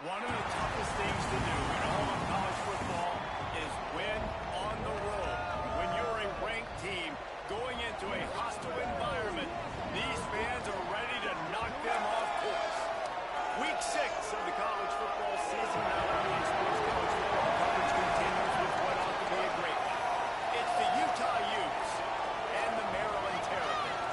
One of the toughest things to do in all of college football is win on the road. When you're a ranked team going into a hostile environment, these fans are ready to knock them off course. Week 6 of the college football season, now NBA Sports College football coverage continues with what ought to be a great one. It's the Utah Utes and the Maryland Terrapins.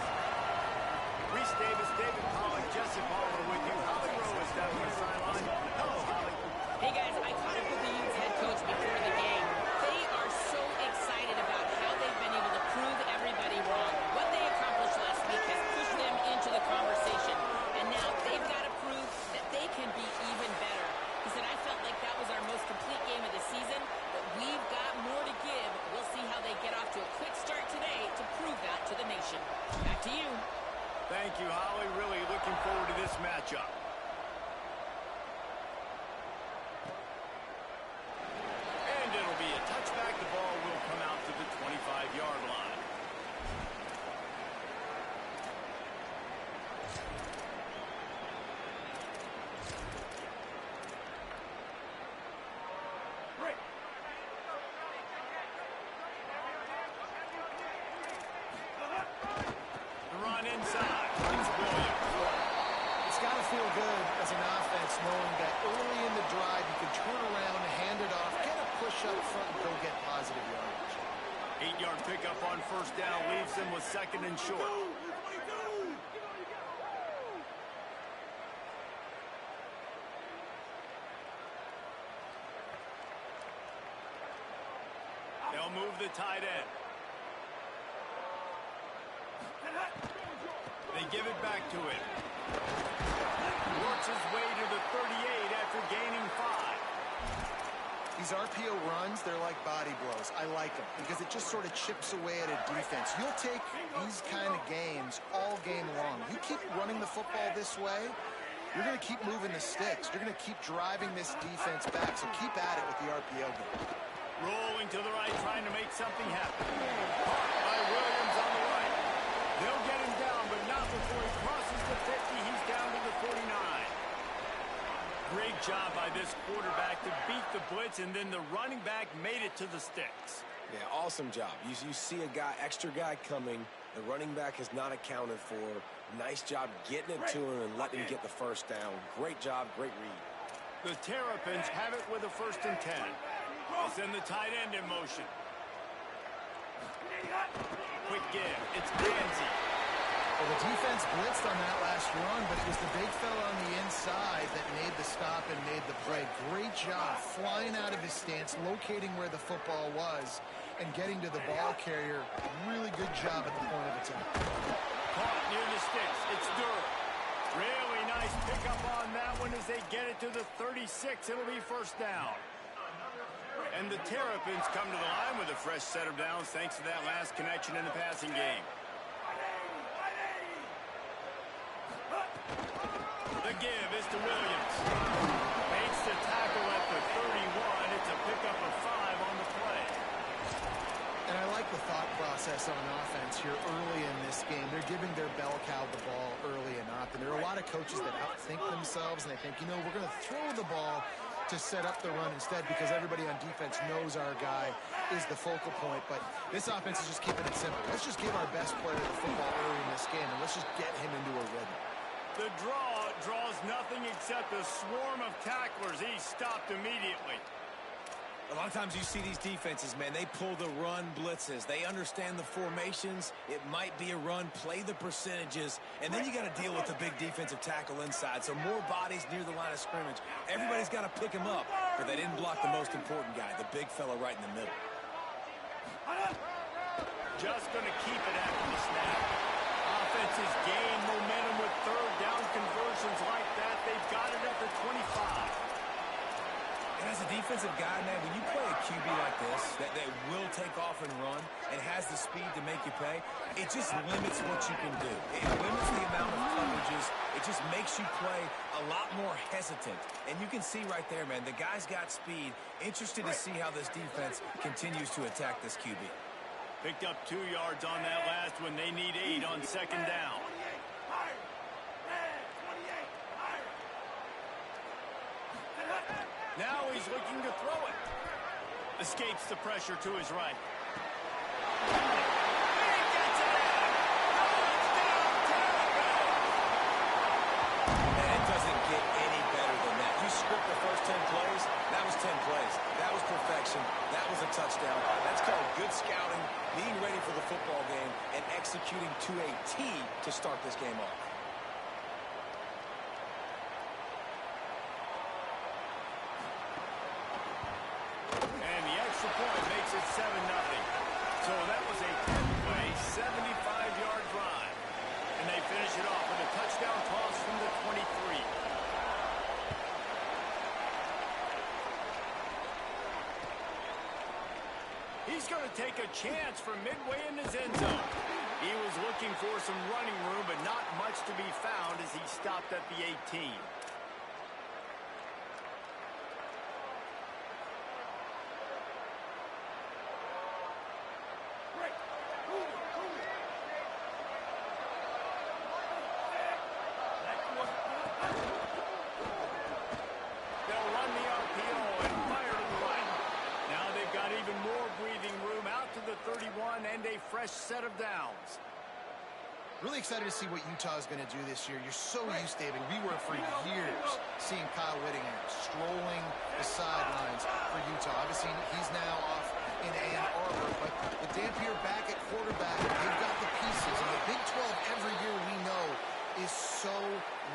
Reese Davis, David Pollack, Jesse Palmer with you. Holly Rowe is down on the sideline. Hello, Holly. Hey, guys, I caught up with the Utes head coach before the game. They are so excited about how they've been able to prove everybody wrong. What they accomplished last week has pushed them into the conversation. And now they've got to prove that they can be even better. He said, I felt like that was our most complete game of the season, but we've got more to give. We'll see how they get off to a quick start today to prove that to the nation. Back to you. Thank you, Holly. Really looking forward to this matchup. And it'll be a touchback. The ball will come out to the 25-yard line. The run inside. It's Williams. It's got to feel good as an offense knowing that early in the drive you can turn around, hand it off, get a push up front, and go get positive yardage. 8-yard pickup on first down leaves them with second and short. They'll move the tight end. They give it back to him. Works his way to the 38 after gaining 5. These RPO runs, they're like body blows. I like them because it just sort of chips away at a defense. You'll take these kind of games all game long. You keep running the football this way, you're going to keep moving the sticks. You're going to keep driving this defense back, so keep at it with the RPO game. Rolling to the right, trying to make something happen. Caught by Williams on the right. They'll get him down, but not before he crosses the 50. He's down to the 49. Great job by this quarterback to beat the blitz, and then the running back made it to the sticks. Yeah, awesome job. You see a extra guy coming. The running back is not accounted for. Nice job getting it to him and letting him get the first down. Great job, great read. The Terrapins have it with a 1st and 10. They send the tight end in motion. Quick give. It's Gansey. Well, the defense blitzed on that last run, but it was the big fella on the inside that made the stop and made the play. Great job flying out of his stance, locating where the football was, and getting to the ball carrier. Really good job at the point of attack. Caught near the sticks. It's Durham. Really nice pickup on that one as they get it to the 36. It'll be first down. And the Terrapins come to the line with a fresh set of downs thanks to that last connection in the passing game. The give is to Williams. Makes the tackle at the 31. It's a pickup of 5 on the play. And I like the thought process on offense here early in this game. They're giving their bell cow the ball early and often. There are a lot of coaches that outthink themselves, and they think, you know, we're going to throw the ball to set up the run instead because everybody on defense knows our guy is the focal point. But this offense is just keeping it simple. Let's just give our best player the football early in this game, and let's just get him into a rhythm. The draw draws nothing except a swarm of tacklers. He's stopped immediately. A lot of times you see these defenses, man, they pull the run blitzes. They understand the formations. It might be a run, play the percentages, and then you got to deal with the big defensive tackle inside. So more bodies near the line of scrimmage. Everybody's got to pick him up, but they didn't block the most important guy, the big fella right in the middle. Just going to keep it after the snap. Offenses gain momentum with third down conversions like that. They've got it at the 25. And as a defensive guy, man, when you play a QB like this, that will take off and run and has the speed to make you pay, it just limits what you can do. It limits the amount of coverages. It just makes you play a lot more hesitant. And you can see right there, man, the guy's got speed. Interested to see how this defense continues to attack this QB. Picked up 2 yards on that last one. They need 8 on second down. Now he's looking to throw it. Escapes the pressure to his right. He gets it in. Touchdown, Tampa Bay. And it doesn't get any better than that. You script the first 10 plays, that was 10 plays. That was perfection. That was a touchdown. That's called good scouting, being ready for the football game, and executing to a T to start this game off. And the extra point makes it 7-0. So that was a 10-play, 75-yard drive. And they finish it off with a touchdown toss from the 23. He's going to take a chance from midway in his end zone. He was looking for some running room, but not much to be found as he stopped at the 18. They'll run the RPO and fire to the right. Now they've got even more breathing room out to the 31 and a fresh set of downs. Really excited to see what Utah is going to do this year. You're so used, David. We were for years seeing Kyle Whittingham strolling the sidelines for Utah. Obviously, he's now off in Ann Arbor, but with Dampier back at quarterback, they've got the pieces. And the Big 12 every year we know is so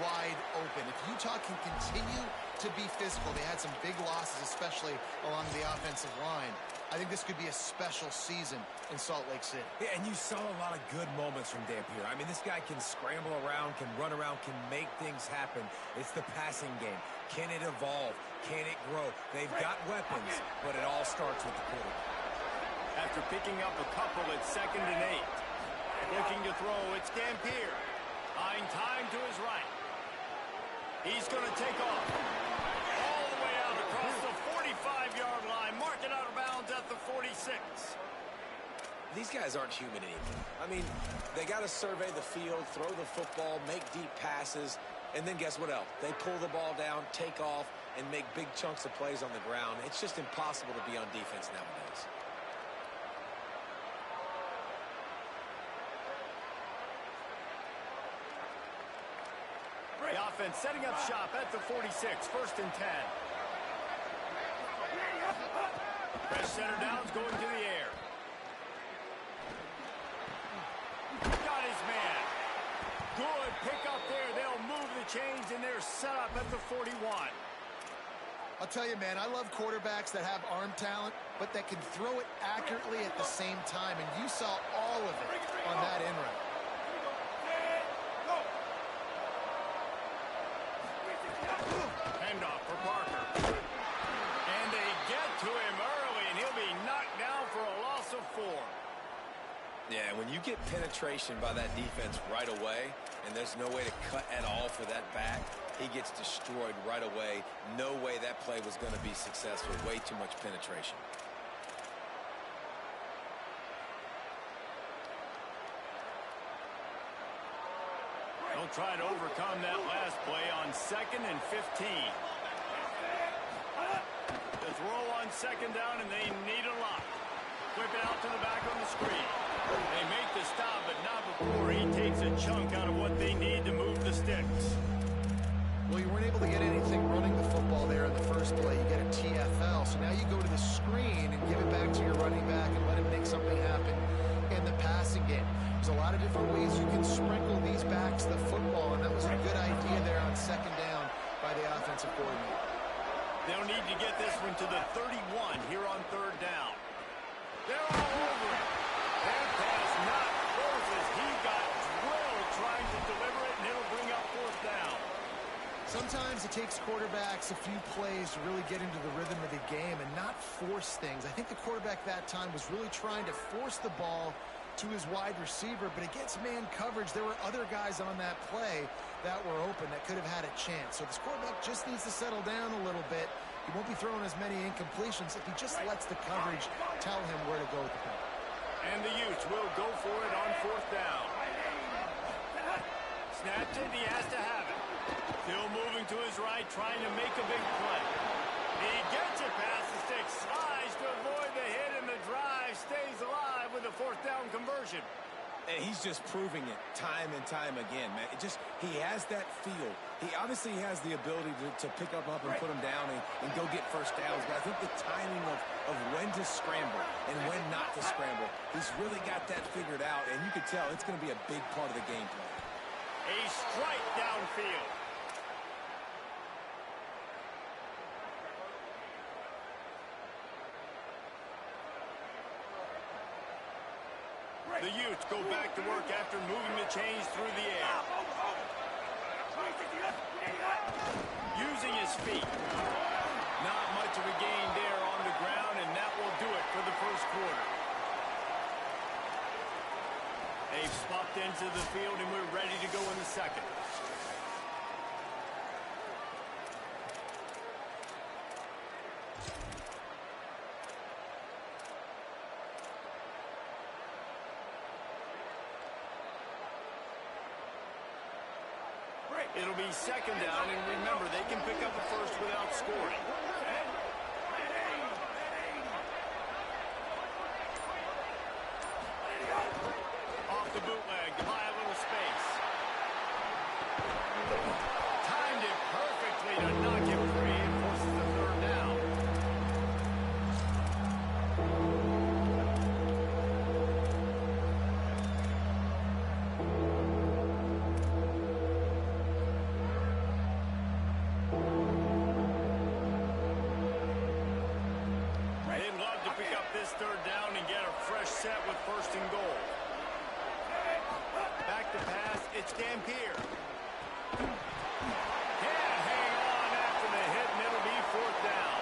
wide open. If Utah can continue to be physical, they had some big losses, especially along the offensive line. I think this could be a special season in Salt Lake City. Yeah, and you saw a lot of good moments from Dampier. I mean, this guy can scramble around, can run around, can make things happen. It's the passing game. Can it evolve? Can it grow? They've got weapons, but it all starts with the quarterback. After picking up a couple at 2nd and 8. Looking to throw, it's Dampier. Buying time to his right. He's going to take off. All the way out across the 45-yard line. Mark it out of bounds at the 46. These guys aren't human anymore. I mean, they got to survey the field, throw the football, make deep passes, and then guess what else? They pull the ball down, take off, and make big chunks of plays on the ground. It's just impossible to be on defense nowadays. The offense setting up shop at the 46, 1st and 10. Fresh center downs going to the air. Got his man. Good pick up there. They'll move the chains, and they're set up at the 41. I'll tell you, man, I love quarterbacks that have arm talent, but that can throw it accurately at the same time, and you saw all of it on that in route. Handoff for Parker. And they get to him early, and he'll be knocked down for a loss of 4. Yeah, when you get penetration by that defense right away, and there's no way to cut at all for that back, he gets destroyed right away. No way that play was going to be successful. Way too much penetration. They'll try to overcome that last play on 2nd and 15. The throw on 2nd down, and they need a lot. Whip it out to the back on the screen. They make the stop, but not before he takes a chunk out of what they need to move the sticks. Well, you weren't able to get anything running the football there in the first play. You get a TFL, so now you go to the screen and give it back to your running back and let him make something happen in the passing game. There's a lot of different ways you can sprinkle these backs the football, and that was a good idea there on 2nd down by the offensive coordinator. They'll need to get this one to the 31 here on 3rd down. They're all over it. That pass not close as he got drilled trying to deliver it, and it'll bring up 4th down. Sometimes it takes quarterbacks a few plays to really get into the rhythm of the game and not force things. I think the quarterback that time was really trying to force the ball to his wide receiver, but against man coverage, there were other guys on that play that were open that could have had a chance. So this quarterback just needs to settle down a little bit. He won't be throwing as many incompletions if he just lets the coverage tell him where to go with the ball. And the Utes will go for it on 4th down. Snapped it, he has to have it. Still moving to his right, trying to make a big play. He gets it past the stick, slides to avoid the hit, and the drive stays alive with a fourth down conversion. And he's just proving it time and time again, man. He has that feel. He obviously has the ability to pick up and put him down and go get first downs. But I think the timing of when to scramble and when not to scramble, he's really got that figured out. And you can tell it's going to be a big part of the game plan. A strike downfield. The Utes go back to work after moving the chains through the air. Using his feet. Not much of a gain there on the ground, and that will do it for the first quarter. They've swapped into the field, and we're ready to go in the second. It'll be second down, and remember, they can pick up a first without scoring. Off the bootleg, to buy a little space. Timed it perfectly to knock him free and forces the third down. Third down and get a fresh set with first and goal. Back to pass, it's Dampier. Can't hang on after the hit, and it'll be fourth down.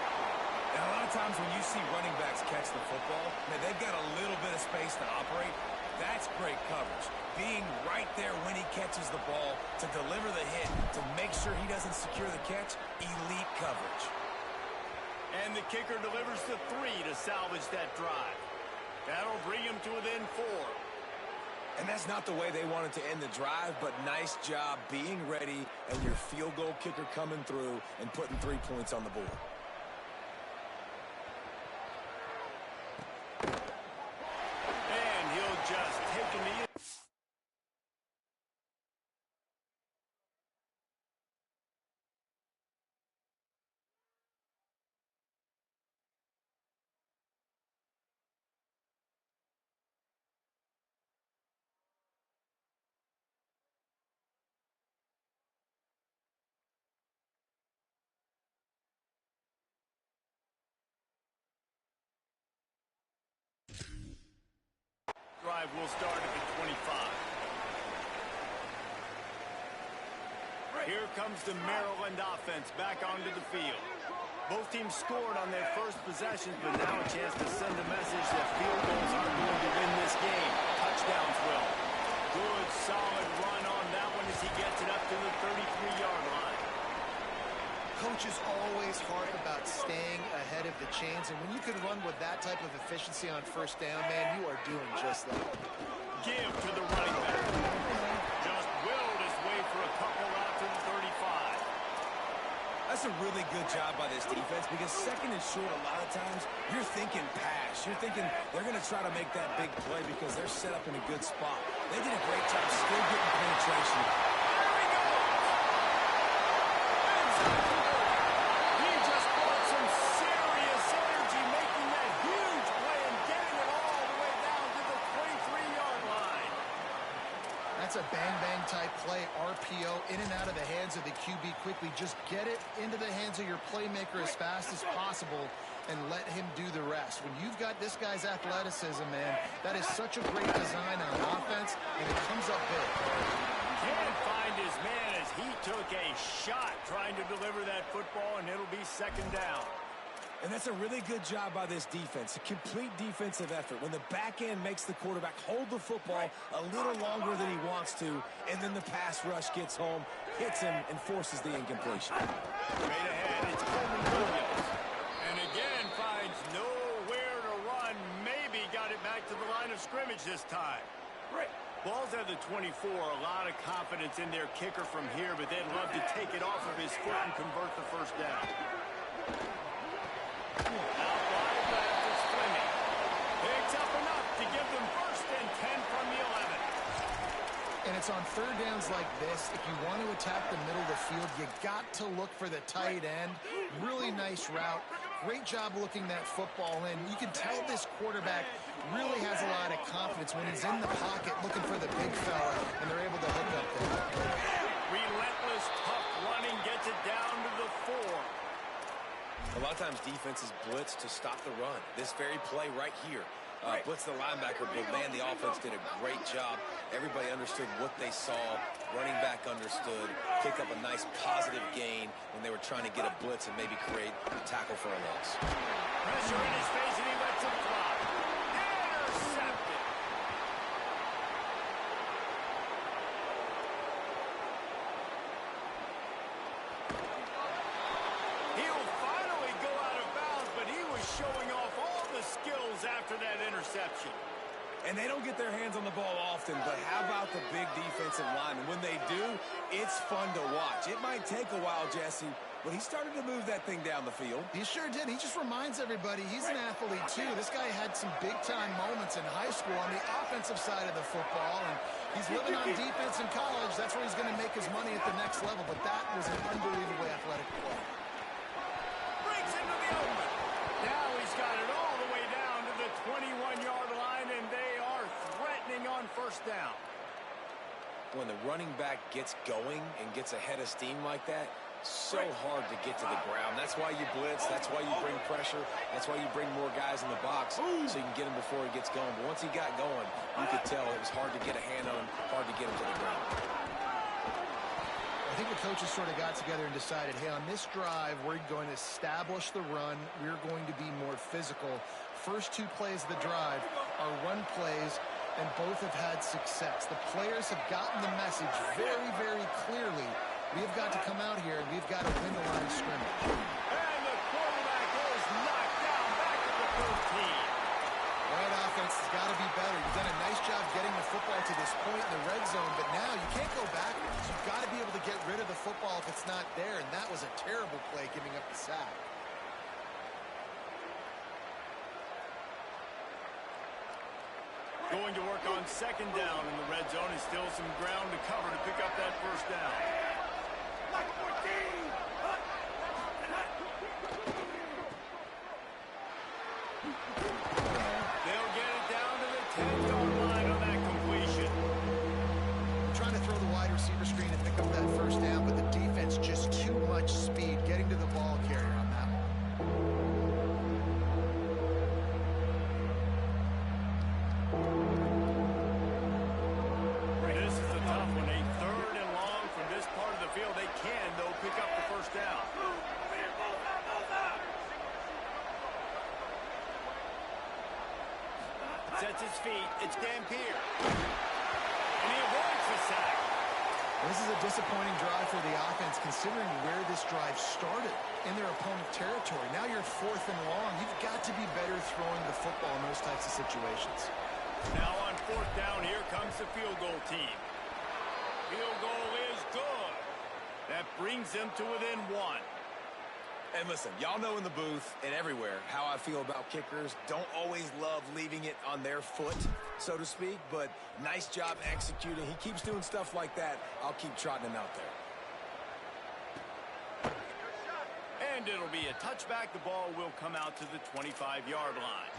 And a lot of times when you see running backs catch the football, man, they've got a little bit of space to operate. That's great coverage. Being right there when he catches the ball to deliver the hit, to make sure he doesn't secure the catch, elite coverage. And the kicker delivers the 3 to salvage that drive. That'll bring him to within 4. And that's not the way they wanted to end the drive, but nice job being ready and your field goal kicker coming through and putting 3 points on the board. And he'll just take him to drive will start at the 25. Here comes the Maryland offense back onto the field. Both teams scored on their first possessions, but now a chance to send a message that field goals aren't going to win this game. Touchdowns will. Good, solid run on that one as he gets it up to the 33-yard line. Coaches always harp about staying ahead of the chains, and when you can run with that type of efficiency on first down, man, you are doing just that. Give to the running back. Just willed his way for a couple out to the 35. That's a really good job by this defense because second and short, a lot of times, you're thinking pass. You're thinking they're going to try to make that big play because they're set up in a good spot. They did a great job still getting penetration. There he goes! He just brought some serious energy, making that huge play and getting it all the way down to the 23-yard line. That's a bang-bang type play, RPO, in and out of the hands of the QB quickly. Just get it into the hands of your playmaker as fast as possible and let him do the rest. When you've got this guy's athleticism, man, that is such a great design on offense, and it comes up big. Can't find his man as he took a shot trying to deliver that football, and it'll be second down. And that's a really good job by this defense, a complete defensive effort. When the back end makes the quarterback hold the football a little longer than he wants to, and then the pass rush gets home, hits him, and forces the incompletion. Straight ahead, it's Coleman Williams. And again, finds nowhere to run. Maybe got it back to the line of scrimmage this time. Ball's at the 24. A lot of confidence in their kicker from here, but they'd love to take it off of his foot and convert the first down. Out wide left, it's Fleming. Picks up enough to give them 1st and 10 from the 11. And it's on 3rd downs like this. If you want to attack the middle of the field, you got to look for the tight end. Really nice route. Great job looking that football in. You can tell this quarterback really has a lot of confidence when he's in the pocket looking for the big fella, and they're able to hook up there. Relentless, tough running gets it down to the 4. A lot of times defenses blitz to stop the run. This very play right here. Blitz the linebacker, but man, the offense did a great job. Everybody understood what they saw. Running back understood. Picked up a nice positive gain when they were trying to get a blitz and maybe create a tackle for a loss. Pressure in his face, and he lets it fly. Intercepted. He'll finally go out of bounds, but he was showing off all the skills after that interception. And they don't get their hands on the ball often, but how about the big defensive line? And when they do, it's fun to watch. It might take a while, Jesse, but he started to move that thing down the field. He sure did. He just reminds everybody he's an athlete, too. This guy had some big-time moments in high school on the offensive side of the football, and he's living on defense in college. That's where he's going to make his money at the next level, but that was an unbelievably athletic play. Breaks into the open. Now he's got it all the way down to the 21-yard line, and they are threatening on 1st down. When the running back gets going and gets ahead of steam like that, so hard to get to the ground. That's why you blitz. That's why you bring pressure. That's why you bring more guys in the box so you can get him before he gets going. But once he got going, you could tell it was hard to get a hand on him, hard to get him to the ground. I think the coaches sort of got together and decided, hey, on this drive, we're going to establish the run. We're going to be more physical. First 2 plays of the drive are run plays, and both have had success. The players have gotten the message very, very clearly. We've got to come out here, and we've got to win the line of scrimmage. And the quarterback is knocked down back at the 13. Right offense has got to be better. You've done a nice job getting the football to this point in the red zone, but now you can't go backwards. You've got to be able to get rid of the football if it's not there, and that was a terrible play giving up the sack. Going to work on 2nd down in the red zone, and still some ground to cover to pick up that 1st down. They'll get it down to the 10-yard line on that completion. Trying to throw the wide receiver screen and pick up that 1st down, but the defense just too much speed getting to the ball carrier on that one. This is a tough one. A 3rd and long from this part of the field. They can, though, pick up the 1st down. Sets his feet. It's Dampier. And he avoids the sack. This is a disappointing drive for the offense, considering where this drive started in their opponent territory. Now you're 4th and long. You've got to be better throwing the football in those types of situations. Now on 4th down, here comes the field goal team. Field goal is good. That brings them to within 1. And listen, y'all know in the booth and everywhere how I feel about kickers. Don't always love leaving it on their foot, so to speak, but nice job executing. He keeps doing stuff like that. I'll keep trotting him out there. And it'll be a touchback. The ball will come out to the 25-yard line.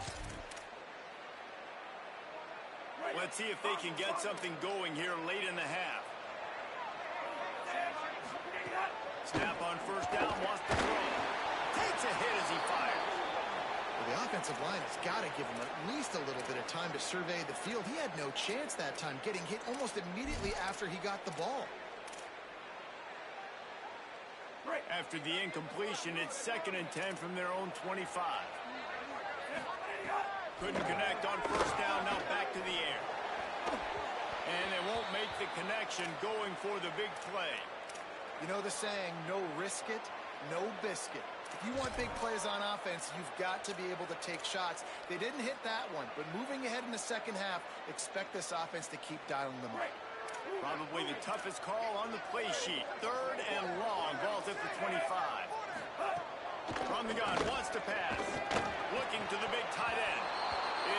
Let's see if they can get something going here late in the half. Snap on 1st down, wants to throw. Takes a hit as he fires. Well, the offensive line has got to give him at least a little bit of time to survey the field. He had no chance that time, getting hit almost immediately after he got the ball. After the incompletion, it's 2nd and 10 from their own 25. Couldn't connect on 1st down, now back to the air. And they won't make the connection going for the big play. You know the saying, no risk it, no biscuit. If you want big plays on offense, you've got to be able to take shots. They didn't hit that one, but moving ahead in the 2nd half, expect this offense to keep dialing them up. Probably the toughest call on the play sheet. 3rd and long, ball's at the 25. From the gun, wants to pass. Looking to the big tight end.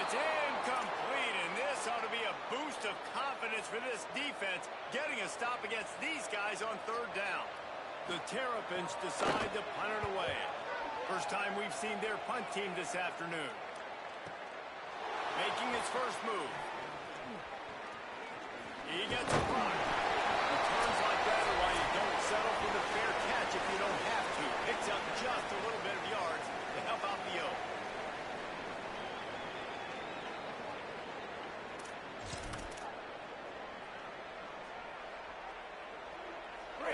It's incomplete, and this ought to be a boost of confidence for this defense, getting a stop against these guys on third down. The Terrapins decide to punt it away. First time we've seen their punt team this afternoon. Making his first move. He gets a block. Returns like that are why you don't settle for the fair catch if you don't have to. Picks up just a little bit of yards to help out the O.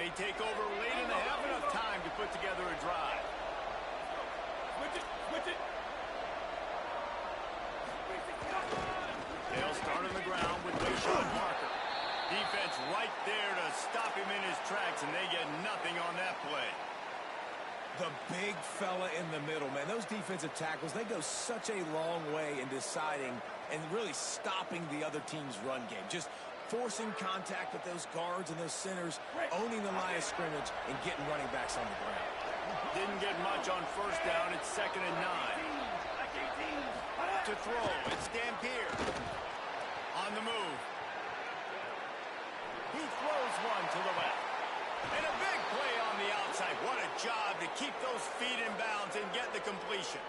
They take over late in the half, enough time to put together a drive. Switch it. They'll start on the ground with Wayshawn Parker. Defense right there to stop him in his tracks, and they get nothing on that play. The big fella in the middle, man. Those defensive tackles, they go such a long way in deciding and really stopping the other team's run game. Just forcing contact with those guards and those centers, owning the line of scrimmage, and getting running backs on the ground. Didn't get much on first down. It's 2nd and 9. To throw, it's Dampier. On the move. He throws one to the left. And a big play on the outside. What a job to keep those feet in bounds and get the completion.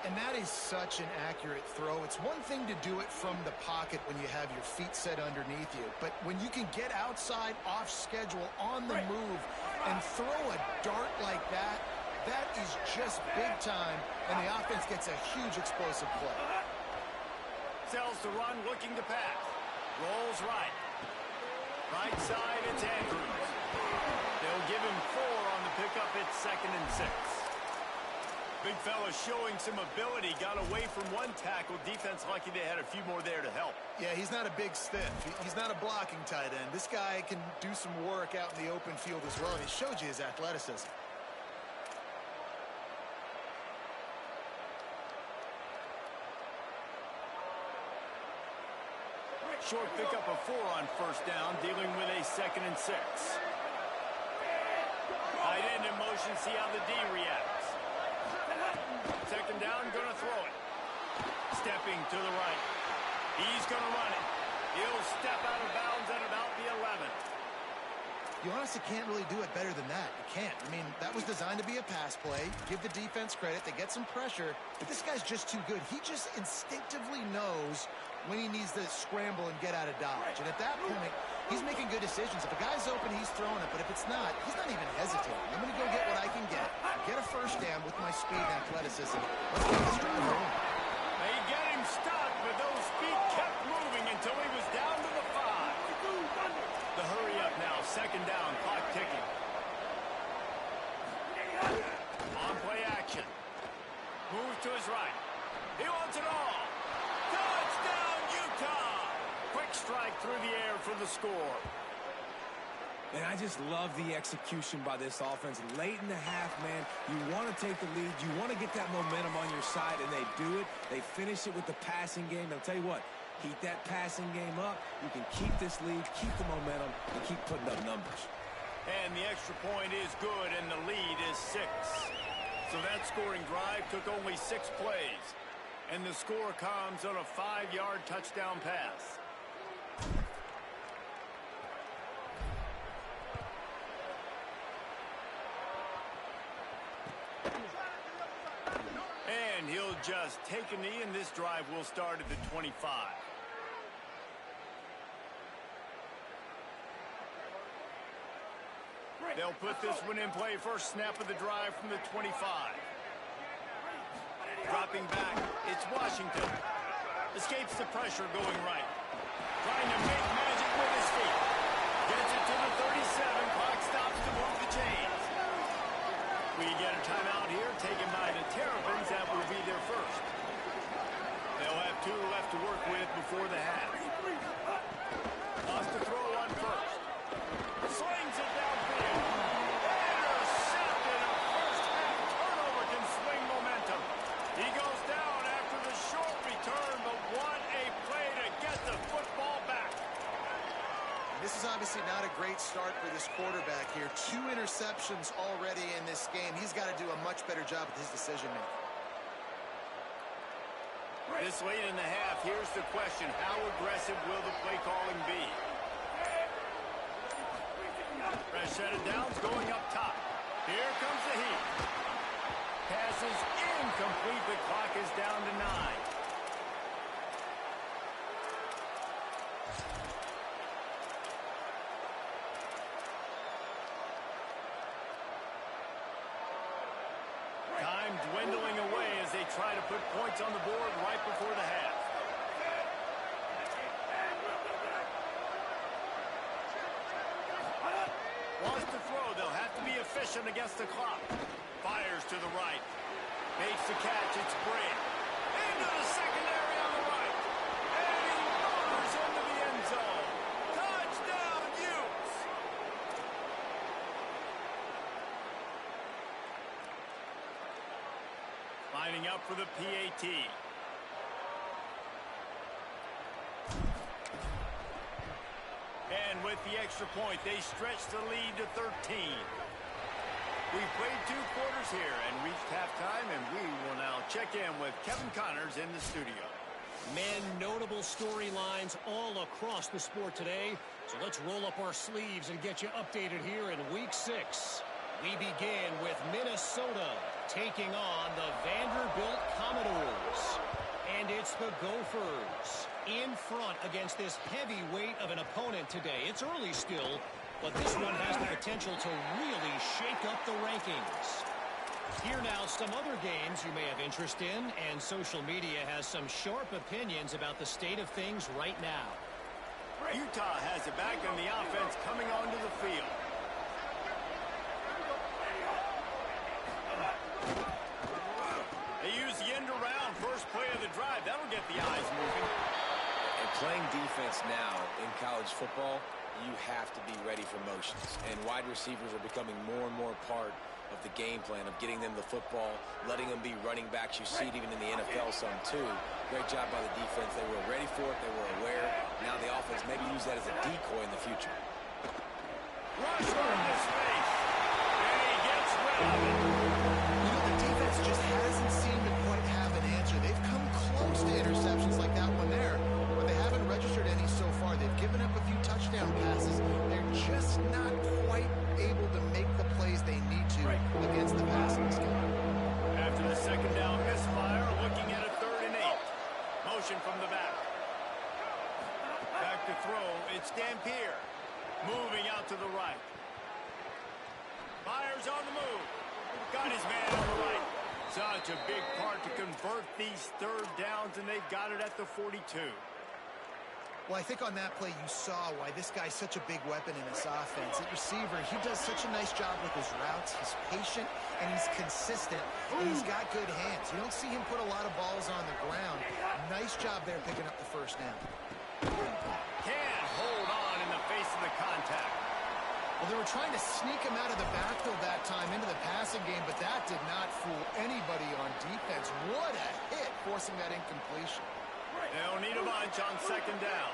And that is such an accurate throw. It's one thing to do it from the pocket when you have your feet set underneath you, but when you can get outside, off schedule, on the move, and throw a dart like that, that is just big time, and the offense gets a huge explosive play. Sells to run, looking to pass. Rolls right. Right side, it's Andrews. They'll give him 4 on the pickup. It's 2nd and 6. Big fella showing some ability. Got away from one tackle. Defense lucky they had a few more there to help. Yeah, he's not a big stiff. He's not a blocking tight end. This guy can do some work out in the open field as well, and he showed you his athleticism. Short pickup of 4 on first down, dealing with a 2nd and 6. Tight end in motion, see how the D reacts. 2nd down, gonna throw it. Stepping to the right. He's gonna run it. He'll step out of bounds at about the 11. You honestly can't really do it better than that. You can't. I mean, that was designed to be a pass play. Give the defense credit. They get some pressure, but this guy's just too good. He just instinctively knows when he needs to scramble and get out of dodge. And at that point, he's making good decisions. If a guy's open, he's throwing it. But if it's not, he's not even hesitating. I'm going to go get what I can get a first down with my speed and athleticism. Let's get this drive home. They get him stopped, but those feet kept moving until he was down to the 5. The hurry up now, 2nd down, clock ticking. On play action. Moves to his right. He wants it all. Touchdown, Utah! Quick strike through the air for the score. And I just love the execution by this offense. Late in the half, man, you want to take the lead. You want to get that momentum on your side, and they do it. They finish it with the passing game. I'll tell you what, keep that passing game up. You can keep this lead, keep the momentum, and keep putting up numbers. And the extra point is good, and the lead is 6. So that scoring drive took only 6 plays. And the score comes on a 5-yard touchdown pass. And he'll just take a knee, and this drive will start at the 25. They'll put this one in play. First snap of the drive from the 25. Dropping back, it's Washington. Escapes the pressure going right. Trying to make magic with his feet. Gets it to the 37. Clock stops to move the chains. We get a timeout here taken by the Terrapins. That will be their first. They'll have 2 left to work with before the half. Lost to throw on first. Slings it downfield. Intercepted. A first half turnover can swing momentum. He goes down after the short return, but what a play to get the football back. This is obviously not a great start for this quarterback here. there. 2 interceptions already in this game. He's got to do a much better job with his decision-making. This late in the half, here's the question. How aggressive will the play calling be? Fresh set of downs going up top. Here comes the heat. Pass is incomplete. The clock is down to 9. Time dwindling away as they try to put points on the board right before the half. Wants to throw. They'll have to be efficient against the clock. Fires to the right. Makes the catch. It's Brand. Into the secondary on the right. And he rolls into the end zone. Touchdown, Utes! Lining up for the PAT. And with the extra point, they stretch the lead to 13. We've played 2 quarters here and reached halftime, and we will now check in with Kevin Connors in the studio. Men, notable storylines all across the sport today. So let's roll up our sleeves and get you updated here in Week 6. We begin with Minnesota taking on the Vanderbilt Commodores. And it's the Gophers in front against this heavyweight of an opponent today. It's early still, but this one has the potential to really shake up the rankings. Here now some other games you may have interest in, and social media has some sharp opinions about the state of things right now. Utah has it back in the offense coming onto the field. They use the end around first play of the drive. That'll get the eyes moving. And playing defense now in college football, you have to be ready for motions. And wide receivers are becoming more and more part of the game plan of getting them the football, letting them be running backs. You see it even in the NFL some too. Great job by the defense. They were ready for it. They were aware. Now the offense maybe use that as a decoy in the future. Rush on his face. And he gets rid of it. You know, the defense just hasn't seemed to quite have an answer. They've come close to interceptions like that one there, but they haven't registered any so far. They've given up a few touchdown passes. They're just not quite able to make the plays they need to against the passing scheme. After the second down misfire, looking at a 3rd and 8. Motion from the back. Back to throw. It's Dampier. Moving out to the right. Myers on the move. Got his man on the right. Such a big part to convert these 3rd downs, and they've got it at the 42. Well, I think on that play you saw why this guy's such a big weapon in this offense. At receiver, he does such a nice job with his routes. He's patient, and he's consistent, and he's got good hands. You don't see him put a lot of balls on the ground. Nice job there picking up the 1st down. Can't hold on in the face of the contact. Well, they were trying to sneak him out of the backfield that time into the passing game, but that did not fool anybody on defense. What a hit, forcing that incompletion. They'll need a bunch on 2nd down.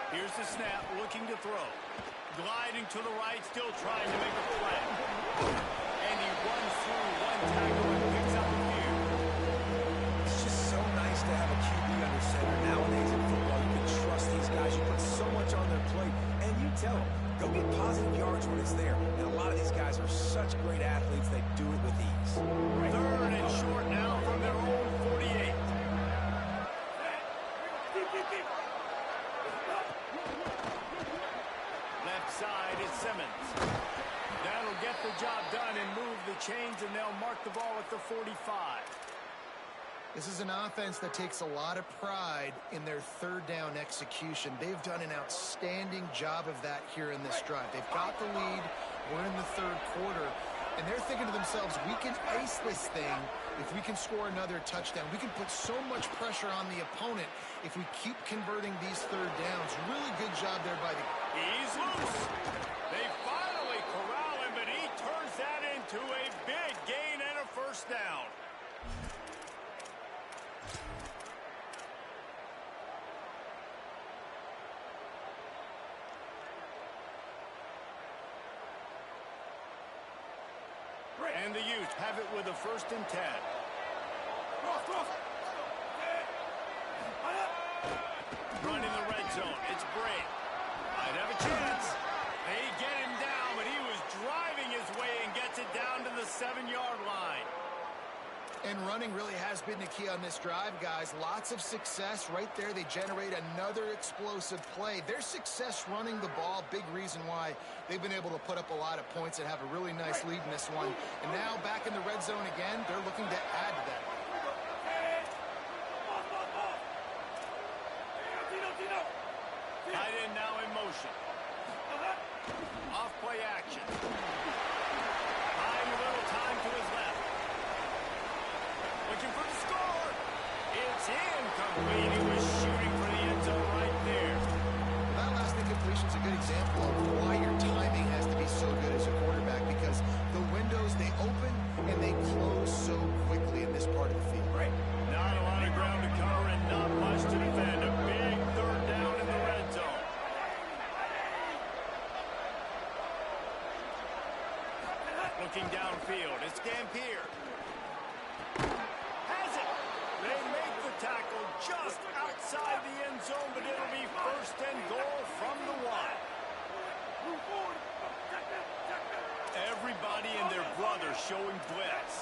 Here's the snap, looking to throw. Gliding to the right, still trying to make a play. And he runs through one tackle and picks up a few. It's just so nice to have a QB under center. Nowadays in football, you can trust these guys. You put so much on their plate, and you tell them, go get positive yards when it's there. And a lot of these guys are such great athletes, they do it with ease. 3rd and short now from their own 48. Left side is Simmons. That'll get the job done and move the chains, and they'll mark the ball at the 45. This is an offense that takes a lot of pride in their 3rd down execution. They've done an outstanding job of that here in this drive. They've got the lead. We're in the 3rd quarter, and they're thinking to themselves, we can ice this thing if we can score another touchdown. We can put so much pressure on the opponent if we keep converting these 3rd downs. Really good job there by the... He's loose. They finally corral him, but he turns that into a big gain and a 1st down. And the Utes have it with a 1st and 10. Running the red zone. It's Bray. Might have a chance. They get him down, but he was driving his way and gets it down to the 7-yard line. And running really has been the key on this drive, guys. Lots of success right there. They generate another explosive play. Their success running the ball, big reason why they've been able to put up a lot of points and have a really nice lead in this one. And now back in the red zone again, they're looking to add to that. Tight end now in motion. Off play action. Buying a little time to his left. Looking for the score. It's incomplete. He was shooting for the end zone right there. That last incompletion is a good example of why your timing has to be so good as a quarterback, because the windows, they open and they close so quickly in this part of the field. Right. Not a lot of ground to cover and not much to defend. A big 3rd down in the red zone. Looking downfield. It's Gampier. Has it. They make the tackle just outside the end zone, but it'll be 1st and goal from the 1. Everybody and their brother showing blitz.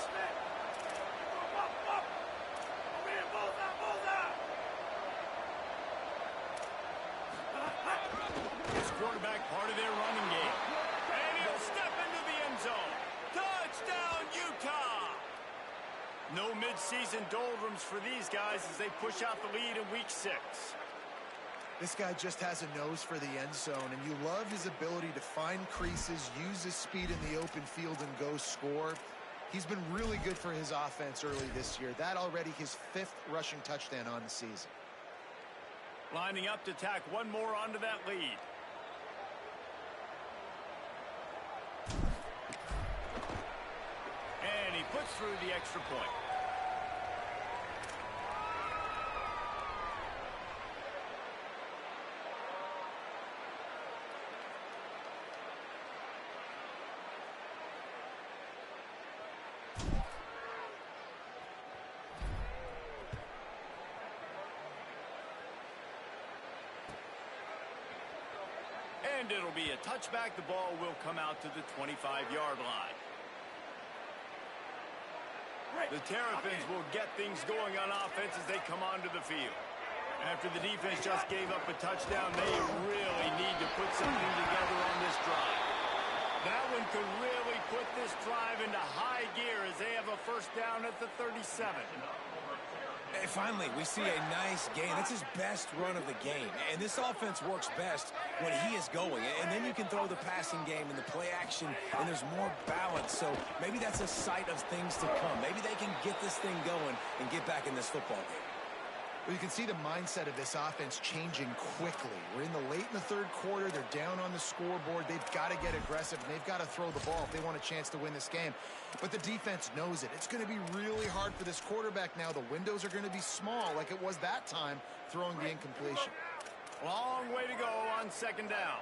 This quarterback part of their running game. And he'll step into the end zone. Touchdown, Utah! No midseason doldrums for these guys as they push out the lead in week 6. This guy just has a nose for the end zone, and you love his ability to find creases, use his speed in the open field, and go score. He's been really good for his offense early this year. That already his 5th rushing touchdown on the season. Lining up to tack one more onto that lead. And he puts through the extra point. And it'll be a touchback. The ball will come out to the 25-yard line. The Terrapins will get things going on offense as they come onto the field. After the defense just gave up a touchdown, they really need to put something together on this drive. That one could really put this drive into high gear as they have a 1st down at the 37. And finally, we see a nice gain. That's his best run of the game. And this offense works best when he is going. And then you can throw the passing game and the play action, and there's more balance. So maybe that's a sight of things to come. Maybe they can get this thing going and get back in this football game. Well, you can see the mindset of this offense changing quickly. We're late in the 3rd quarter. They're down on the scoreboard. They've got to get aggressive, and they've got to throw the ball if they want a chance to win this game. But the defense knows it. It's going to be really hard for this quarterback now. The windows are going to be small like it was that time throwing the incompletion. Long way to go on 2nd down.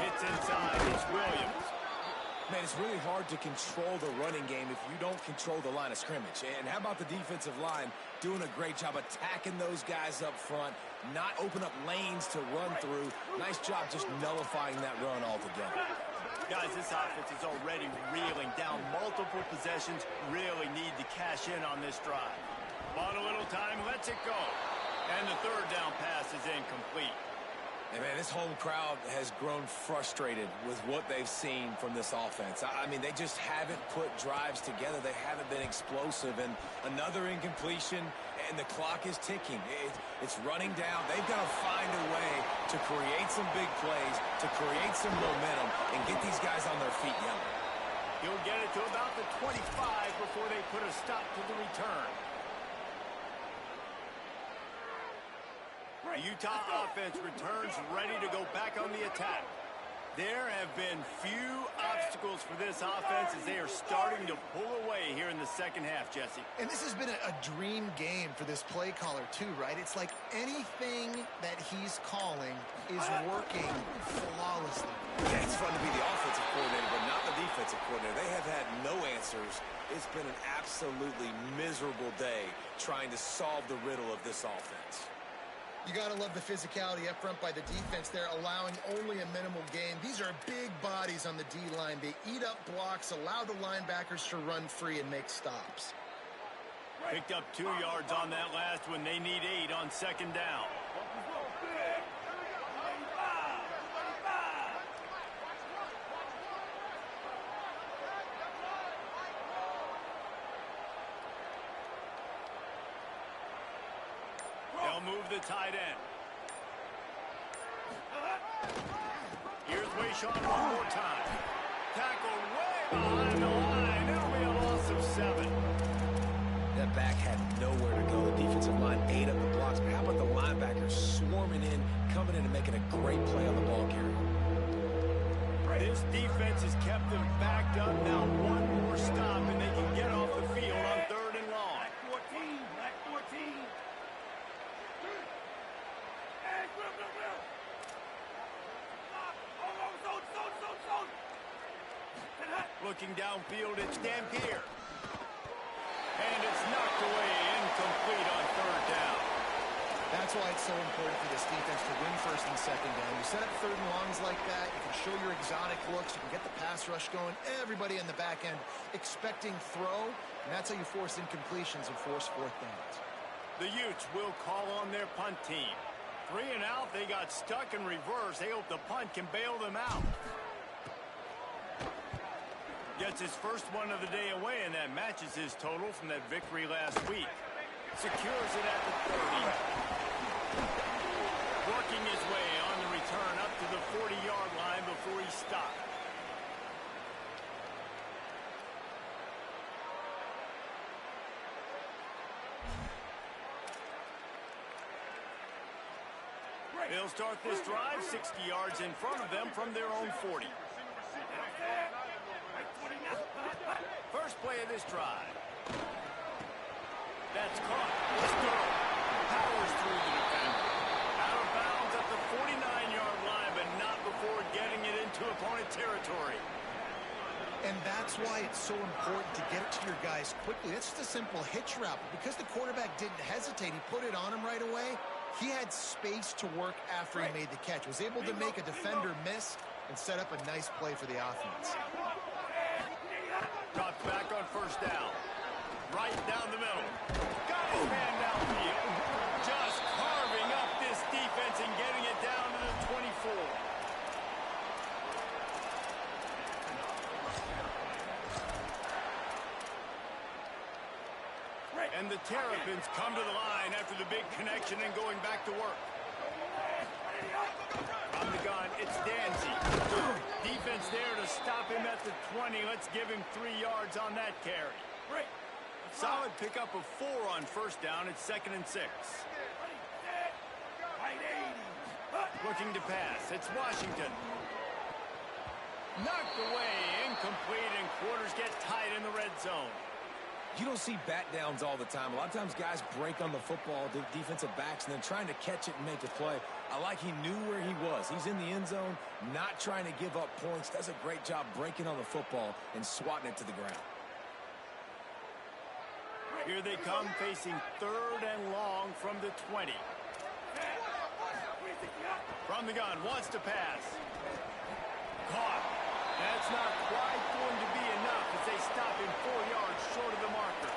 It's inside. It's Williams. Man, it's really hard to control the running game if you don't control the line of scrimmage. And how about the defensive line doing a great job attacking those guys up front, not open up lanes to run through. Nice job just nullifying that run altogether. Guys, this offense is already reeling down multiple possessions. Really need to cash in on this drive. On a little time, lets it go. And the 3rd down pass is incomplete. And man, this home crowd has grown frustrated with what they've seen from this offense. I mean, they just haven't put drives together. They haven't been explosive. And another incompletion, and the clock is ticking. It's running down. They've got to find a way to create some big plays, to create some momentum, and get these guys on their feet yelling. He'll get it to about the 25 before they put a stop to the return. The Utah offense returns ready to go back on the attack. There have been few obstacles for this offense as they are starting to pull away here in the second half, Jesse. And this has been a dream game for this play caller too, right? It's like anything that he's calling is working flawlessly. Yeah, it's fun to be the offensive coordinator, but not the defensive coordinator. They have had no answers. It's been an absolutely miserable day trying to solve the riddle of this offense. You got to love the physicality up front by the defense there, allowing only a minimal gain. These are big bodies on the D-line. They eat up blocks, allow the linebackers to run free and make stops. Picked up 2 yards on that last one. They need 8 on second down. They'll move the tight end. Here's Wayshawn one more time. Tackled way behind the line. It'll be a loss of 7. That back had nowhere to go. The defensive line ate up the blocks. But how about the linebackers swarming in, coming in and making a great play on the ball carrier? This defense has kept them backed up. Now one more stop and they can get off the field on 3rd and long. Black 14. Looking downfield, it's Dampier. And it's knocked away, incomplete on 3rd down. That's why it's so important for this defense to win 1st and 2nd down. You set up 3rd and longs like that, you can show your exotic looks, you can get the pass rush going, everybody in the back end expecting throw, and that's how you force incompletions and force 4th downs. The Utes will call on their punt team. 3 and out, they got stuck in reverse. They hope the punt can bail them out. Gets his first one of the day away, and that matches his total from that victory last week. Secures it at the 30. Working his way on the return up to the 40-yard line before he stopped. They'll start this drive 60 yards in front of them from their own 40. First play of this drive. That's caught. Let's go. Powers through the defender. Out of bounds at the 49-yard line, but not before getting it into opponent territory. And that's why it's so important to get it to your guys quickly. It's just a simple hitch route. But because the quarterback didn't hesitate, he put it on him right away. He had space to work after he made the catch. Was able to make a defender miss and set up a nice play for the offense. Dropped back on 1st down. Right down the middle. Got his man downfield. Just carving up this defense and getting it down to the 24. And the Terrapins come to the line after the big connection and going back to work. From the gun, it's Danzy. Defense there to stop him at the 20. Let's give him 3 yards on that carry. Solid pickup of 4 on 1st down. It's 2nd and 6. Looking to pass. It's Washington. Knocked away, incomplete, and quarters get tight in the red zone. You don't see bat downs all the time. A lot of times guys break on the football, the defensive backs, and then trying to catch it and make a play. I like he knew where he was. He's in the end zone, not trying to give up points. Does a great job breaking on the football and swatting it to the ground. Here they come facing 3rd and long from the 20. From the gun, wants to pass. Caught. That's not quite going to be enough as they stop him 4 yards short of the marker.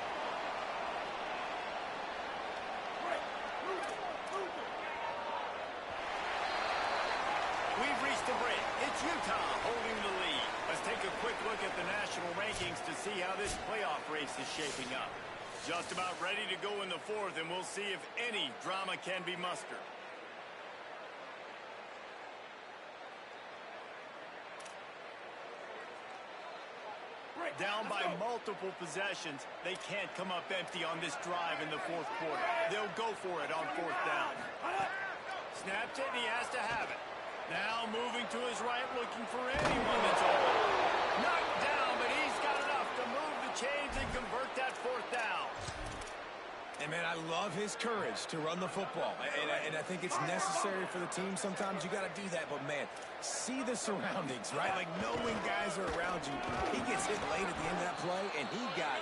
We've reached a break. It's Utah holding the lead. Let's take a quick look at the national rankings to see how this playoff race is shaping up. Just about ready to go in the 4th, and we'll see if any drama can be mustered. Down by multiple possessions, they can't come up empty on this drive in the 4th quarter. They'll go for it on 4th down. Snaps it, and he has to have it. Now moving to his right, looking for anyone that's open. Knocked down, but he's got enough to move the chains and convert that fourth down. And, man, I love his courage to run the football. And I think it's necessary for the team. Sometimes you got to do that. But, man, see the surroundings, right? Like, knowing guys are around you. He gets hit late at the end of that play, and he got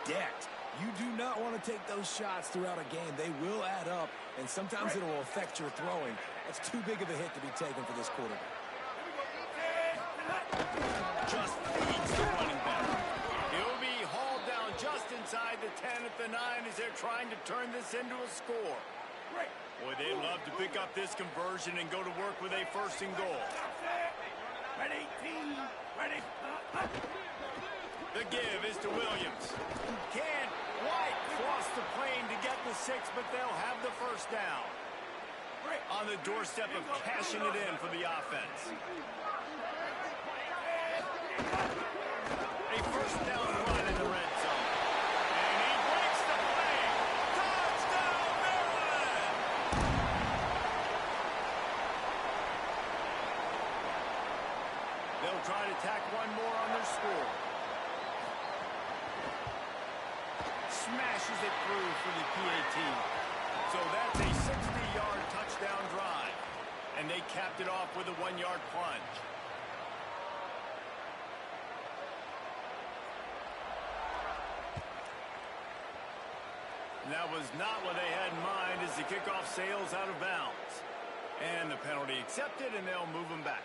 decked. You do not want to take those shots throughout a game. They will add up, and sometimes it will affect your throwing. That's too big of a hit to be taken for this quarterback. Just feeds the running back. He'll be hauled down just inside the 10 at the 9 as they're trying to turn this into a score. Boy, they'd love to pick up this conversion and go to work with a first and goal. Ready, team. Ready. The give is to Williams. Can't quite cross the plane to get the 6, but they'll have the first down. On the doorstep of cashing it in for the offense. A first down run in the red zone. And he breaks the play. Touchdown, Maryland! They'll try to tack one more on their score. Smashes it through for the PAT. So that's a 60-yard touchdown drive. And they capped it off with a 1-yard plunge. And that was not what they had in mind as the kickoff sails out of bounds. And the penalty accepted, and they'll move them back.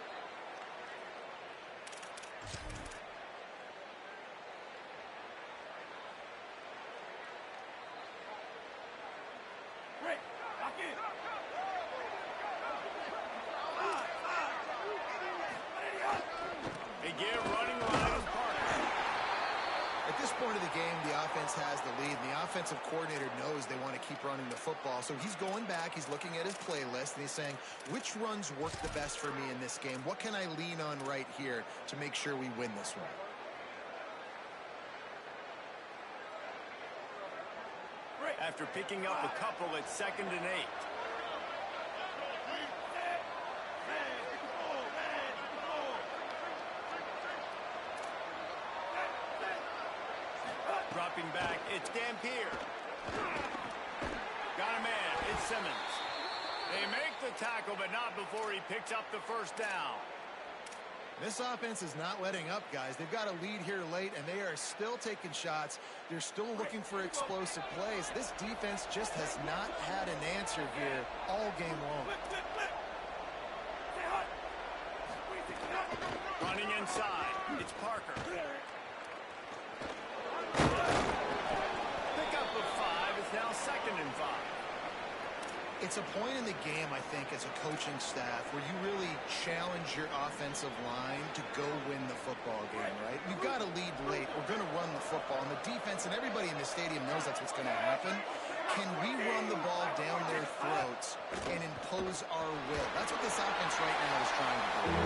Has the lead, and the offensive coordinator knows they want to keep running the football, so he's going back, he's looking at his playlist, and he's saying, which runs work the best for me in this game? What can I lean on right here to make sure we win this one? After picking up a couple at 2nd and 8. Dropping back, it's Dampier. Got a man, it's Simmons. They make the tackle, but not before he picks up the first down. This offense is not letting up, guys. They've got a lead here late, and they are still taking shots. They're still looking for explosive plays. This defense just has not had an answer here all game long. Running inside, it's Parker. Pickup of 5 is now 2nd and 5. It's a point in the game, I think, as a coaching staff where you really challenge your offensive line to go win the football game, right? We've got to lead late. We're going to run the football, and the defense and everybody in the stadium knows that's what's going to happen. Can we run the ball down their throats and impose our will? That's what this offense right now is trying to do.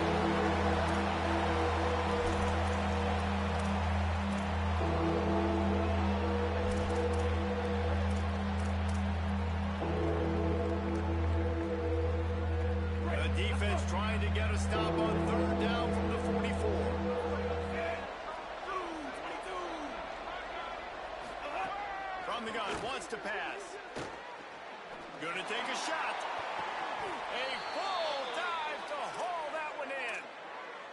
Trying to get a stop on 3rd down from the 44. From the gun, wants to pass. Gonna take a shot. A full dive to haul that one in.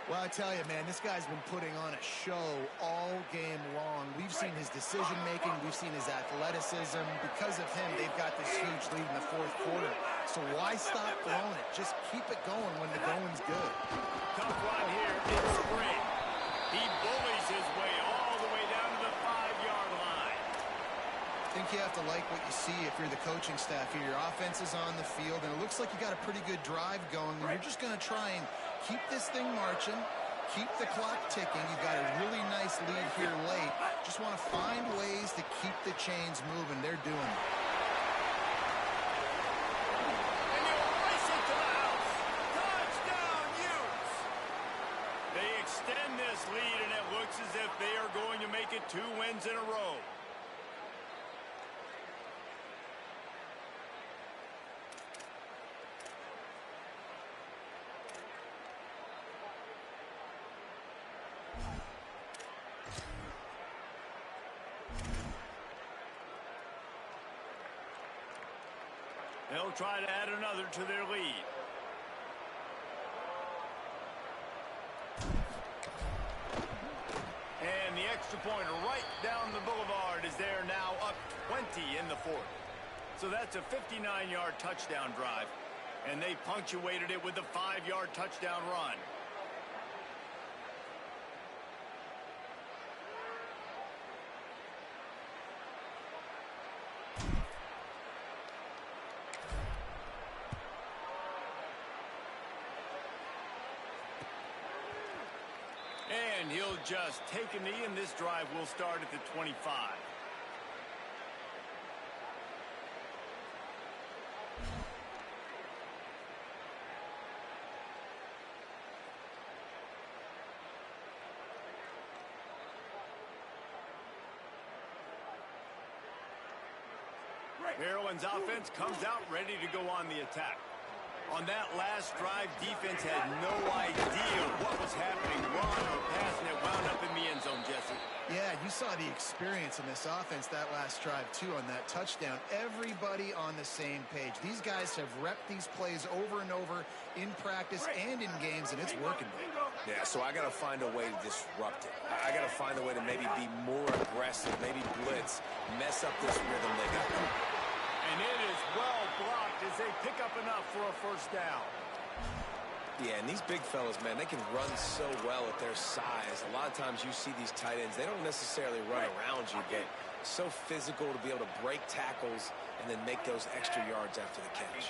Well, I tell you, man, this guy's been putting on a show all game long. We've seen his decision-making. We've seen his athleticism. Because of him, they've got this huge lead in the 4th quarter. So why stop throwing it? Just keep it going when the going's good. Tough run here in spring. He bullies his way all the way down to the 5-yard line. I think you have to like what you see if you're the coaching staff here. Your offense is on the field, and it looks like you got a pretty good drive going. And you're just going to try and keep this thing marching, keep the clock ticking. You've got a really nice lead here late. Just want to find ways to keep the chains moving. They're doing it. Extend this lead, and it looks as if they are going to make it 2 wins in a row. They'll try to add another to their lead. And the extra point right down the boulevard is there now, up 20 in the fourth. So that's a 59-yard touchdown drive. And they punctuated it with a 5-yard touchdown run. And he'll just take a knee, and this drive will start at the 25. Maryland's offense comes out ready to go on the attack. On that last drive, defense had no idea what was happening. Run or pass, and it wound up in the end zone, Jesse. Yeah, you saw the experience in this offense that last drive, too, on that touchdown. Everybody on the same page. These guys have repped these plays over and over in practice and in games, and it's working. Yeah, so I got to find a way to disrupt it. I got to find a way to maybe be more aggressive, maybe blitz, mess up this rhythm they got going. And it is well blocked as they pick up enough for a first down. Yeah, and these big fellas, man, they can run so well at their size. A lot of times you see these tight ends, they don't necessarily run around you, get so physical to be able to break tackles and then make those extra yards after the catch.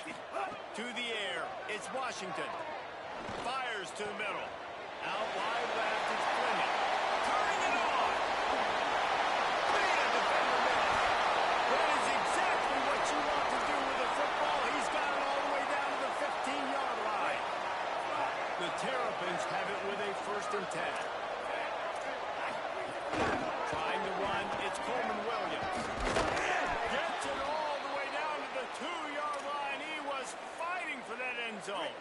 To the air, it's Washington. Fires to the middle. Out wide left, it's Fleming. Turning it on. Man, defender missed. That is exactly what you want to do with a football. He's got it all the way down to the 15-yard line. The Terrapins have it with a 1st and 10. Trying to run, it's Coleman Williams. Gets it all the way down to the 2-yard line. He was fighting for that end zone.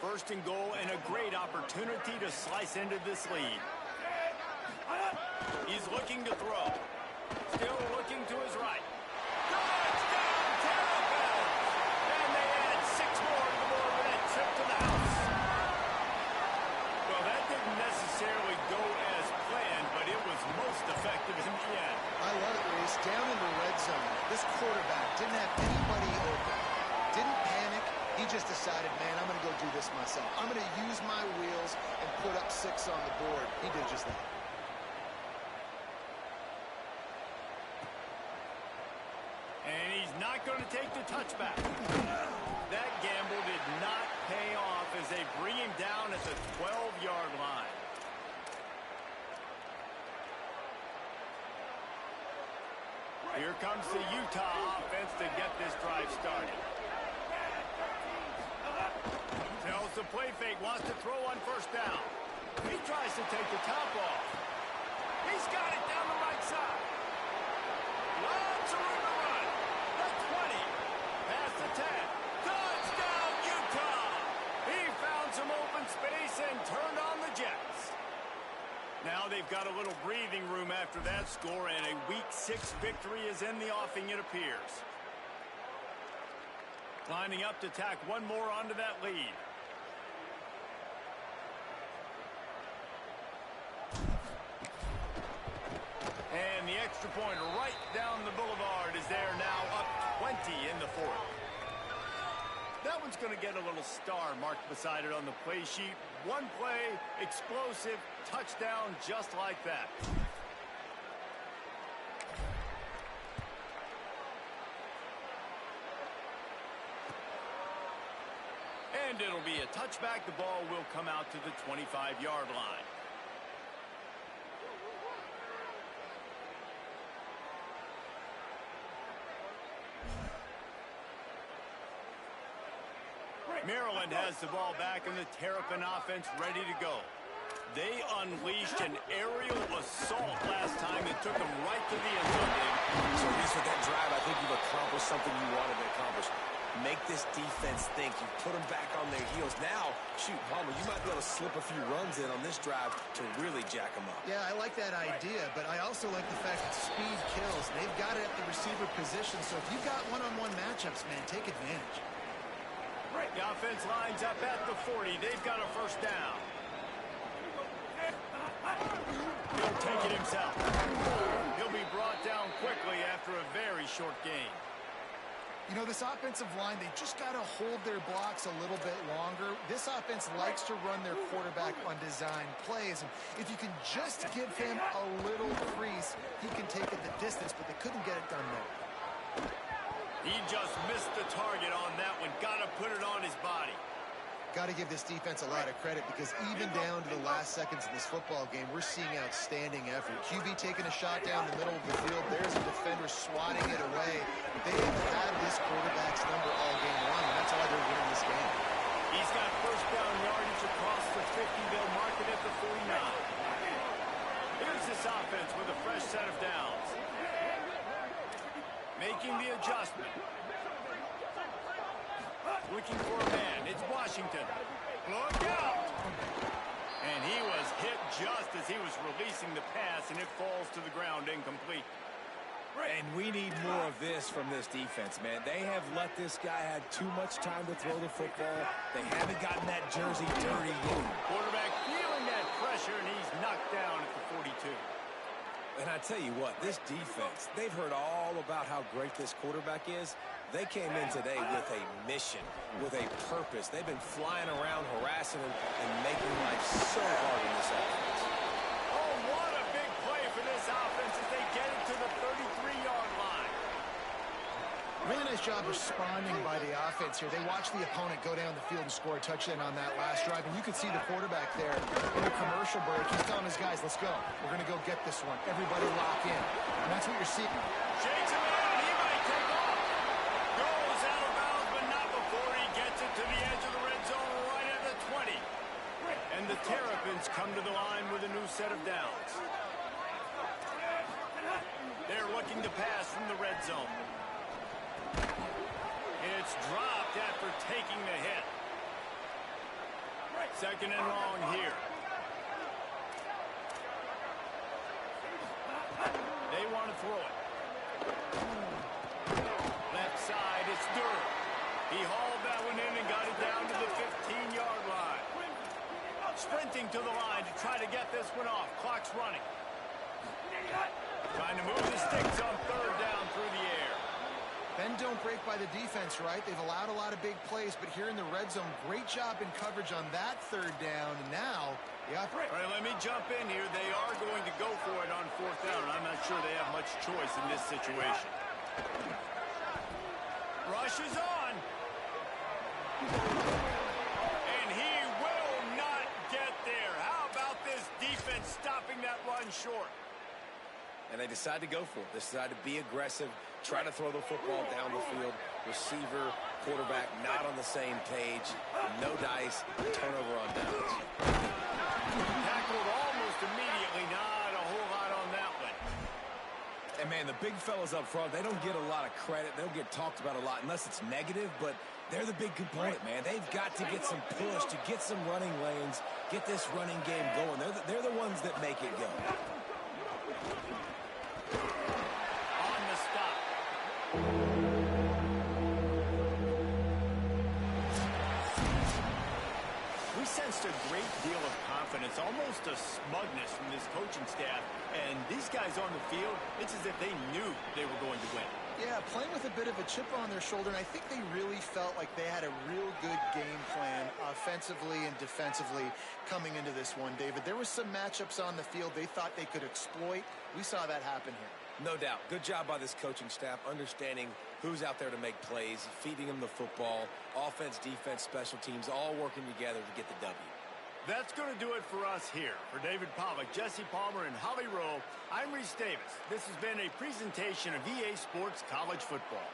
1st and goal, and a great opportunity to slice into this lead. He's looking to throw. Still looking to his right. Touchdown, Terrapins! And they add 6 more to the board with that trip to the house. Well, that didn't necessarily go as planned, but it was most effective in the end. I love it, Reese. Down in the red zone, this quarterback didn't have anybody open. Didn't panic. He just decided, man, I'm going to go do this myself. I'm going to use my wheels and put up 6 on the board. He did just that. And he's not going to take the touchback. That gamble did not pay off as they bring him down at the 12-yard line. Here comes the Utah offense to get this drive started. Tells the play fake, wants to throw on 1st down. He tries to take the top off. He's got it down the right side. Lots of room to run. The 20. Past the 10. Touchdown, Utah! He found some open space and turned on the Jets. Now they've got a little breathing room after that score, and a Week 6 victory is in the offing, it appears. Lining up to tack one more onto that lead. And the extra point right down the boulevard is there now, up 20 in the fourth. That one's going to get a little star marked beside it on the play sheet. One play, explosive, touchdown just like that. And it'll be a touchback. The ball will come out to the 25-yard line. Maryland has the ball back, and the Terrapin offense ready to go. They unleashed an aerial assault last time that took them right to the end zone. So at least with that drive, I think you've accomplished something you wanted to accomplish. make this defense think. You put them back on their heels. Now, shoot, Palmer, you might be able to slip a few runs in on this drive to really jack them up. Yeah, I like that idea, but I also like the fact that speed kills. They've got it at the receiver position, so if you've got one-on-one matchups, man, take advantage. The offense lines up at the 40. They've got a first down. He'll take it himself. He'll be brought down quickly after a very short gain. You know, this offensive line, they just got to hold their blocks a little bit longer. This offense likes to run their quarterback on design plays. And if you can just give him a little crease, he can take it the distance, but they couldn't get it done there. He just missed the target on that one. Got to put it on his body. Got to give this defense a lot of credit because even down to the last seconds of this football game, we're seeing outstanding effort. QB taking a shot down the middle of the field. There's a defender swatting it away. They've had this quarterback's number all game long, and that's why they're winning this game. He's got first down yardage across the 50. They'll mark it at the 49. Here's this offense with a fresh set of downs. Making the adjustment. Looking for a man. It's Washington. Look out! And he was hit just as he was releasing the pass, and it falls to the ground incomplete. And we need more of this from this defense, man. They have let this guy have too much time to throw the football. They haven't gotten that jersey dirty yet. Quarterback feeling that pressure, and he's knocked down at the 42. And I tell you what, this defense, they've heard all about how great this quarterback is. They came in today with a mission, with a purpose. They've been flying around, harassing him, and making life so hard in this offense. Oh, what a big play for this offense as they get it to the 33-yard line. Really nice job responding by the offense here. They watched the opponent go down the field and score a touchdown on that last drive, and you could see the quarterback there in the commercial break. He's telling his guys, let's go. We're going to go get this one. Everybody lock in. And that's what you're seeing. Shakes him out. He might take off. Goes out of bounds, but not before he gets it to the edge of the red zone right at the 20. And the Terrapins come to the line with a new set of downs. They're looking to pass from the red zone. It's dropped after taking the hit. Second and long here. They want to throw it. Left side, it's Durham. He hauled that one in and got it down to the 15-yard line. Sprinting to the line to try to get this one off. Clock's running. Trying to move the sticks on third down through the air. Bend don't break by the defense, right? They've allowed a lot of big plays, but here in the red zone, great job in coverage on that third down. And now, all right, let me jump in here. They are going to go for it on fourth down. I'm not sure they have much choice in this situation. Rush is on. And he will not get there. How about this defense stopping that run short? And they decide to go for it. They decide to be aggressive, try to throw the football down the field. Receiver, quarterback, not on the same page. No dice, turnover on downs. Tackled almost immediately. Not a whole lot on that one. And, man, the big fellas up front, they don't get a lot of credit. They'll get talked about a lot unless it's negative, but they're the big component, man. They've got to get some push, to get some running lanes, get this running game going. They're the ones that make it go. On the stop. We sensed a great deal of confidence, almost a smugness from this coaching staff. And these guys on the field, it's as if they knew they were going to win. yeah, playing with a bit of a chip on their shoulder, and I think they really felt like they had a real good game plan offensively and defensively coming into this one, David. There was some matchups on the field they thought they could exploit. We saw that happen here. No doubt. Good job by this coaching staff, understanding who's out there to make plays, feeding them the football, offense, defense, special teams, all working together to get the W. That's going to do it for us here. For David Pollack, Jesse Palmer, and Holly Rowe, I'm Reese Davis. This has been a presentation of EA Sports College Football.